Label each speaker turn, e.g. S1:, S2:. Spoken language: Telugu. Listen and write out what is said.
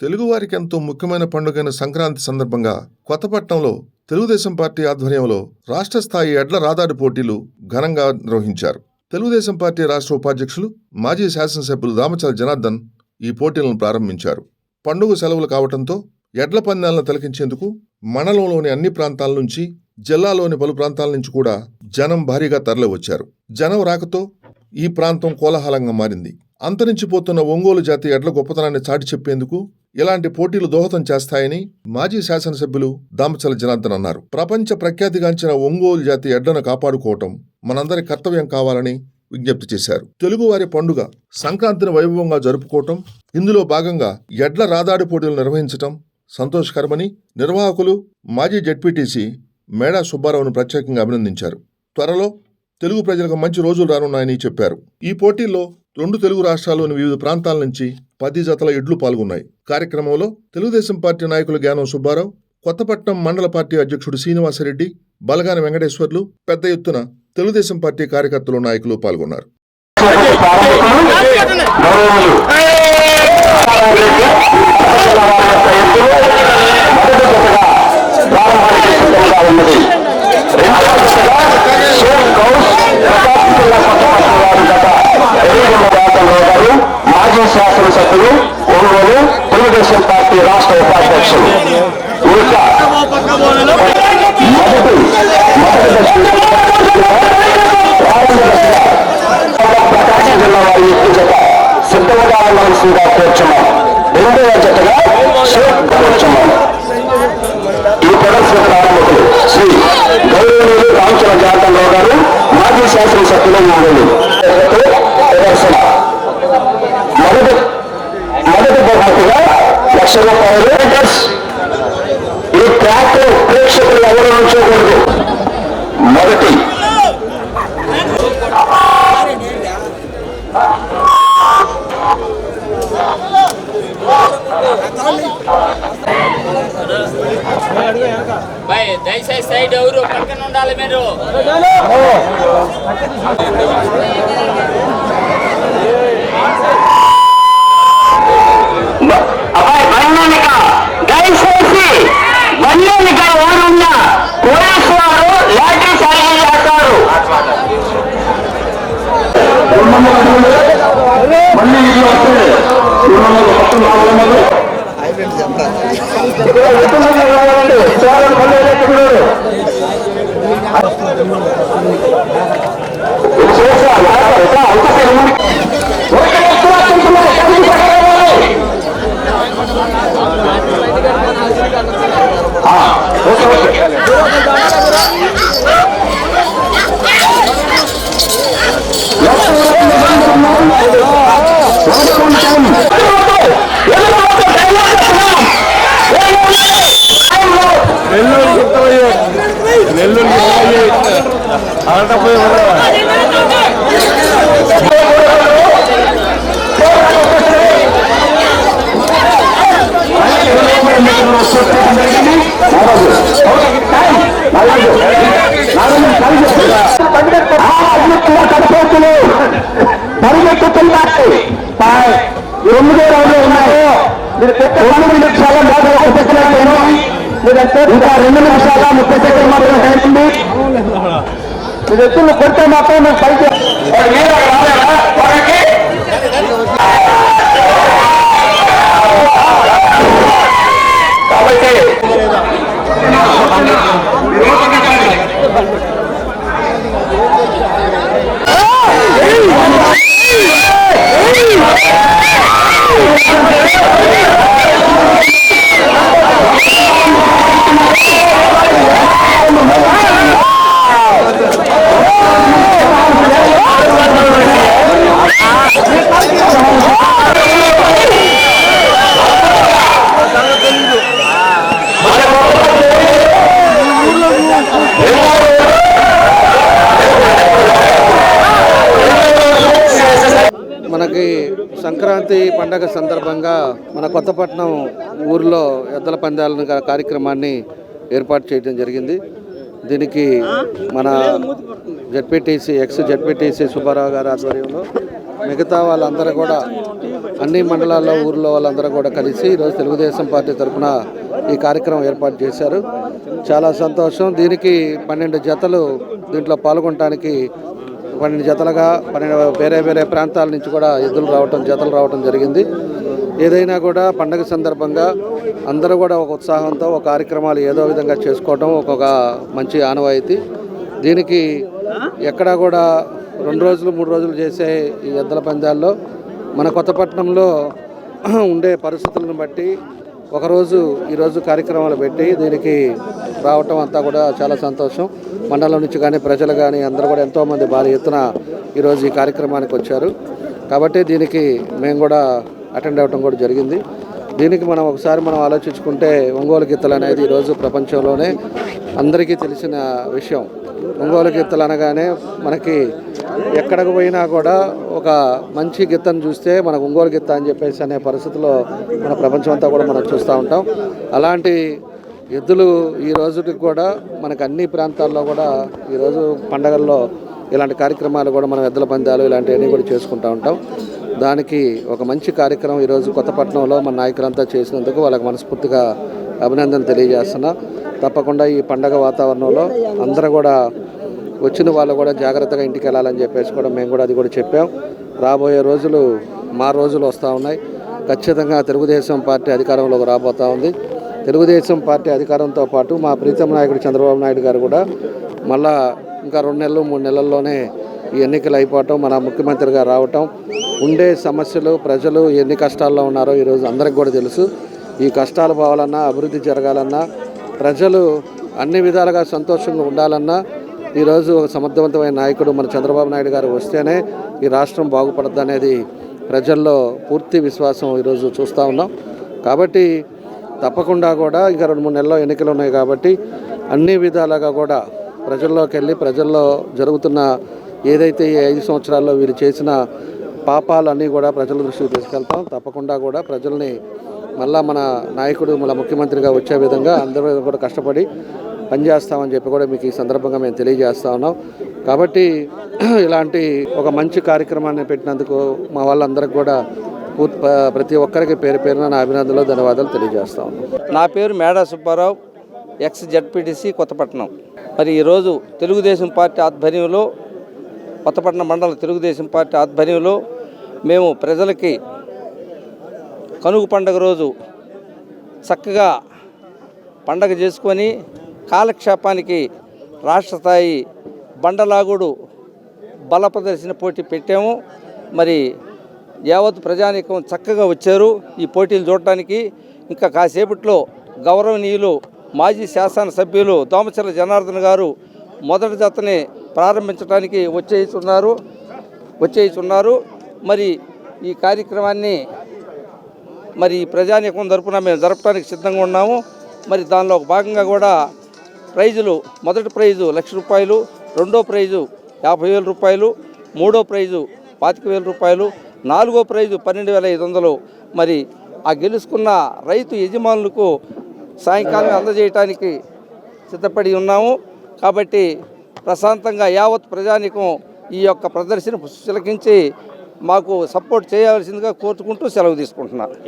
S1: తెలుగువారికి ఎంతో ముఖ్యమైన పండుగైన సంక్రాంతి సందర్భంగా కొత్తపట్నంలో తెలుగుదేశం పార్టీ ఆధ్వర్యంలో రాష్ట్ర స్థాయి ఎడ్ల రాదాడి పోటీలు ఘనంగా నిర్వహించారు. తెలుగుదేశం పార్టీ రాష్ట్ర ఉపాధ్యక్షులు మాజీ శాసనసభ్యులు దామచల జనార్దన్ ఈ పోటీలను ప్రారంభించారు. పండుగ సెలవులు కావడంతో ఎడ్ల పందాలను తిలకించేందుకు మండలంలోని అన్ని ప్రాంతాల నుంచి, జిల్లాలోని పలు ప్రాంతాల నుంచి కూడా జనం భారీగా తరలివచ్చారు. జనం రాకతో ఈ ప్రాంతం కోలాహలంగా మారింది. అంతరించిపోతున్న ఒంగోలు జాతి ఎడ్ల గొప్పతనాన్ని చాటి చెప్పేందుకు ఇలాంటి పోటీలు దోహదం చేస్తాయని మాజీ శాసనసభ్యులు దామచల జనార్దన్ అన్నారు. ప్రపంచ ప్రఖ్యాతిగాంచిన ఒంగోలు జాతి ఎడ్లను కాపాడుకోవటం మనందరి కర్తవ్యం కావాలని విజ్ఞప్తి చేశారు. తెలుగువారి పండుగ సంక్రాంతిని వైభవంగా జరుపుకోవటం, ఇందులో భాగంగా ఎడ్ల రాదాడి పోటీలు నిర్వహించటం సంతోషకరమని నిర్వాహకులు మాజీ జెడ్పీటీసీ మేడా సుబ్బారావును ప్రత్యేకంగా అభినందించారు. త్వరలో తెలుగు ప్రజలకు మంచి రోజులు రానున్నాయని చెప్పారు. ఈ పోటీల్లో 2 తెలుగు రాష్ట్రాల్లోని వివిధ ప్రాంతాల నుంచి 10 జతల ఎడ్లు పాల్గొన్నాయి. కార్యక్రమంలో తెలుగుదేశం పార్టీ నాయకులు జ్ఞానం సుబ్బారావు, కొత్తపట్నం మండల పార్టీ అధ్యక్షుడు శ్రీనివాసరెడ్డి, బలగాన వెంకటేశ్వర్లు, పెద్ద ఎత్తున తెలుగుదేశం పార్టీ కార్యకర్తలు, నాయకులు పాల్గొన్నారు.
S2: మాజీ శాసనసభ్యులు, ఒంగోలు తెలుగుదేశం పార్టీ రాష్ట్ర ఉపాధ్యక్షులు, ప్రకాశం జిల్లా వారి జత సిద్ధంగా ఉండవలసిందిగా కోరుచున్నాం. 2వ జతగా కోరుచున్నాం. ఈ ప్రదర్శన ప్రారంభకులు శ్రీ గౌరవనీయులు రామచల జనార్దన్ రావు గారు, మాజీ శాసనసభ్యులు, ఒంగోలు. ప్రదర్శన మొదటి బహుమతిగా ₹1,00,000. ఈ ట్రాక్ ప్రేక్షకులు ఎవరు ఉంచకూడదు. మొదటి
S3: దయచేసి సైడ్ ఎవరు పక్కన ఉండాలి. మీరు
S2: దయచేసి వన్యనిక ఎవరున్నా పోలీసు వారు లాఠీ సాయం చేస్తారు. పరిగెత్తుతున్నాయి. 9 రౌండ్లు ఉన్నాయి. మీరు 9 నిమిషాల 30 సెకండ్లు, ఇంకా 2 నిమిషాల 30 సెకండ్లు మాత్రం అయింది. మీరు ఎత్తులు కొడితే మాత్రం మేము పైకి కాబట్టి
S4: మనకి సంక్రాంతి పండగ సందర్భంగా మన కొత్తపట్నం ఊర్లో ఎద్దుల పందాల కార్యక్రమాన్ని ఏర్పాటు చేయడం జరిగింది. దీనికి మన జెడ్పీటీసీ ఎక్స్ జెడ్పీటీసీ సుబ్బారావు గారి ఆధ్వర్యంలో మిగతా వాళ్ళందరూ కూడా అన్ని మండలాల్లో ఊర్లో వాళ్ళందరూ కూడా కలిసి ఈరోజు తెలుగుదేశం పార్టీ తరఫున ఈ కార్యక్రమం ఏర్పాటు చేశారు. చాలా సంతోషం. దీనికి 12 జతలు దీంట్లో పాల్గొనడానికి 12 జతలుగా 12 వేరే వేరే ప్రాంతాల నుంచి కూడా జతలు రావటం జరిగింది. ఏదైనా కూడా పండగ సందర్భంగా అందరూ కూడా ఒక ఉత్సాహంతో ఒక కార్యక్రమాలు ఏదో విధంగా చేసుకోవటం ఒక మంచి ఆనవాయితీ. దీనికి ఎక్కడా కూడా 2 రోజులు 3 రోజులు చేసే ఈ ఎద్దుల పందాల్లో మన కొత్తపట్నంలో ఉండే పరిస్థితులను బట్టి ఈరోజు కార్యక్రమాలు పెట్టి దీనికి రావటం అంతా కూడా చాలా సంతోషం. మండలం నుంచి కానీ ప్రజలు కానీ అందరూ కూడా ఎంతోమంది భారీ ఎత్తున ఈరోజు ఈ కార్యక్రమానికి వచ్చారు. కాబట్టి దీనికి మేము కూడా అటెండ్ అవ్వటం కూడా జరిగింది. దీనికి మనం ఆలోచించుకుంటే ఒంగోలు గిత్తలు అనేది ఈరోజు ప్రపంచంలోనే అందరికీ తెలిసిన విషయం. ఒంగోలు గిత్తలు అనగానే మనకి ఎక్కడికి పోయినా కూడా ఒక మంచి గిత్తను చూస్తే మనకు ఒంగోలు గిత్త అని చెప్పేసి అనే పరిస్థితిలో మన ప్రపంచం అంతా కూడా మనం చూస్తూ ఉంటాం. అలాంటి ఎద్దులు ఈ రోజుకి కూడా మనకు అన్ని ప్రాంతాల్లో కూడా ఈరోజు పండగల్లో ఇలాంటి కార్యక్రమాలు కూడా మనం ఎద్దుల పందాలు ఇలాంటివన్నీ కూడా చేసుకుంటూ ఉంటాం. దానికి ఒక మంచి కార్యక్రమం ఈరోజు కొత్తపట్నంలో మన నాయకులంతా చేసినందుకు వాళ్ళకి మనస్ఫూర్తిగా అభినందన తెలియజేస్తున్నా. తప్పకుండా ఈ పండగ వాతావరణంలో అందరూ కూడా వచ్చిన వాళ్ళు కూడా జాగ్రత్తగా ఇంటికి వెళ్ళాలని చెప్పేసి కూడా మేము కూడా అది కూడా చెప్పాం. రాబోయే రోజులు మా రోజులు వస్తూ ఉన్నాయి. ఖచ్చితంగా తెలుగుదేశం పార్టీ అధికారంలోకి రాబోతూ ఉంది. తెలుగుదేశం పార్టీ అధికారంతో పాటు మా ప్రీతమ నాయకుడు చంద్రబాబు నాయుడు గారు కూడా మళ్ళా ఇంకా 2 నెలలు 3 నెలల్లోనే ఈ ఎన్నికలు అయిపోవటం, మన ముఖ్యమంత్రిగా రావటం, ఉండే సమస్యలు, ప్రజలు ఎన్ని కష్టాల్లో ఉన్నారో ఈరోజు అందరికి కూడా తెలుసు. ఈ కష్టాలు పోవాలన్నా, అభివృద్ధి జరగాలన్నా, ప్రజలు అన్ని విధాలుగా సంతోషంగా ఉండాలన్నా ఈరోజు ఒక సమర్థవంతమైన నాయకుడు మన చంద్రబాబు నాయుడు గారు వస్తేనే ఈ రాష్ట్రం బాగుపడుతుంది అనేది ప్రజల్లో పూర్తి విశ్వాసం ఈరోజు చూస్తూ ఉన్నాం. కాబట్టి తప్పకుండా కూడా ఇంకా 2-3 నెలల్లో ఎన్నికలు ఉన్నాయి కాబట్టి అన్ని విధాలుగా కూడా ప్రజల్లోకి వెళ్ళి ప్రజల్లో జరుగుతున్న ఏదైతే ఈ 5 సంవత్సరాల్లో వీరు చేసిన పాపాలన్నీ కూడా ప్రజల దృష్టికి తీసుకెళ్తాం. తప్పకుండా కూడా ప్రజల్ని మళ్ళా మన నాయకుడు మన ముఖ్యమంత్రిగా వచ్చే విధంగా అందరూ కూడా కష్టపడి పనిచేస్తామని చెప్పి కూడా మీకు ఈ సందర్భంగా మేము తెలియజేస్తా ఉన్నాం. కాబట్టి ఇలాంటి ఒక మంచి కార్యక్రమాన్ని పెట్టినందుకు మా వాళ్ళందరికీ కూడా ప్రతి ఒక్కరికి పేరు పేరున నా అభినందనలు, ధన్యవాదాలు తెలియజేస్తా ఉన్నాం.
S5: నా పేరు మేడా సుబ్బారావు, ఎక్స్ జడ్పీటీసీ కొత్తపట్నం. మరి ఈరోజు తెలుగుదేశం పార్టీ ఆధ్వర్యంలో కొత్తపట్నం మండల తెలుగుదేశం పార్టీ ఆధ్వర్యంలో మేము ప్రజలకి కనుగు పండుగ రోజు చక్కగా పండగ చేసుకొని కాలక్షేపానికి రాష్ట్ర స్థాయి బండలాగుడు బల ప్రదర్శన పోటీ పెట్టాము. మరి యావత్ ప్రజానీకం చక్కగా వచ్చారు ఈ పోటీలు చూడటానికి. ఇంకా కాసేపట్లో గౌరవనీయులు మాజీ శాసనసభ్యులు దోమచర్ల జనార్దన్ గారు మొదటి జతని ప్రారంభించడానికి వచ్చేస్తున్నారు. మరి ఈ కార్యక్రమాన్ని మరి ప్రజానీకం తరపున మేము జరపడానికి సిద్ధంగా ఉన్నాము. మరి దానిలో భాగంగా కూడా ప్రైజులు, మొదటి ప్రైజు ₹1,00,000, రెండో ప్రైజు ₹50,000, మూడో ప్రైజు ₹25,000, నాలుగో ప్రైజు $12,500. మరి ఆ గెలుచుకున్న రైతు యజమానులకు సాయంకాలం అందజేయటానికి సిద్ధపడి ఉన్నాము. కాబట్టి ప్రశాంతంగా యావత్ ప్రజానీకం ఈ యొక్క ప్రదర్శన తిలకించి మాకు సపోర్ట్ చేయాల్సిందిగా కోరుకుంటూ సెలవు తీసుకుంటున్నాను.